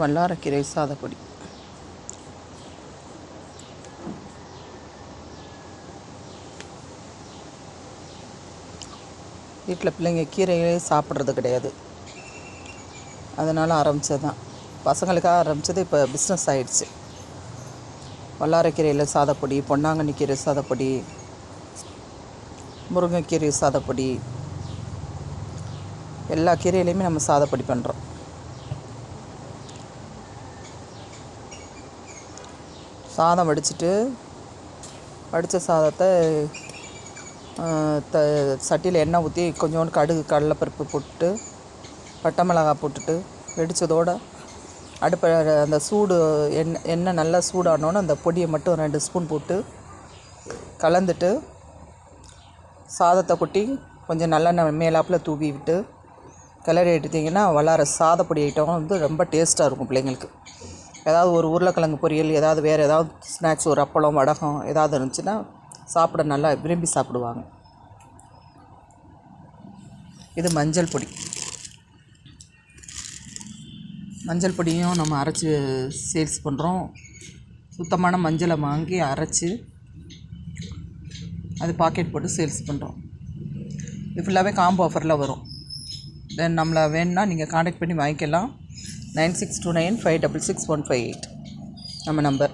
வல்லாரக்கீரை சாதப்பொடி. வீட்டில் பிள்ளைங்க கீரையே சாப்பிட்றது கிடையாது, அதனால் ஆரம்பித்தது தான். பசங்களுக்காக ஆரம்பித்தது இப்போ பிஸ்னஸ் ஆகிடுச்சு. வல்லாரக்கீரையில் சாதப்பொடி, பொன்னாங்கண்ணி கீரை சாதப்பொடி, முருங்கைக்கீரை சாதப்பொடி, எல்லா கீரையிலையுமே நம்ம சாதப்பொடி பண்ணுறோம். சாதம் வடிச்சிட்டு வடித்த சாதத்தை சட்டியில் எண்ணெய் ஊற்றி கொஞ்சோண்டு கடுகு கடலைப்பருப்பு போட்டு பட்டை மிளகாய் போட்டுட்டு வெடித்ததோடு அடுப்பை அந்த சூடு எண்ணெய் நல்லா சூடானோன்னு அந்த பொடியை மட்டும் 2 ஸ்பூன் போட்டு கலந்துட்டு சாதத்தை கொட்டி கொஞ்சம் நல்லெண்ணெய் மேலாப்பில் தூவி விட்டு கிளறி எடுத்திங்கன்னா வல்லார சாதப்பொடி ஐட்டம் வந்து ரொம்ப டேஸ்ட்டாக இருக்கும். பிள்ளைங்களுக்கு ஏதாவது ஒரு உருளைக்கிழங்கு பொரியல், ஏதாவது வேறு ஏதாவது ஸ்நாக்ஸ், ஒரு அப்பளம், வடகம் ஏதாவது இருந்துச்சுன்னா சாப்பிட நல்லா விரும்பி சாப்பிடுவாங்க. இது மஞ்சள் பொடி. மஞ்சள் பொடியும் நம்ம அரைச்சி சேல்ஸ் பண்ணுறோம். சுத்தமான மஞ்சளை வாங்கி அரைச்சி அது பாக்கெட் போட்டு சேல்ஸ் பண்ணுறோம். இது ஃபுல்லாகவே காம்போ ஆஃபரில் வரும். தென் நம்மளை வேணும்னா நீங்கள் காண்டாக்ட் பண்ணி வாங்கிக்கலாம். 9629566158 நம்ம நம்பர்.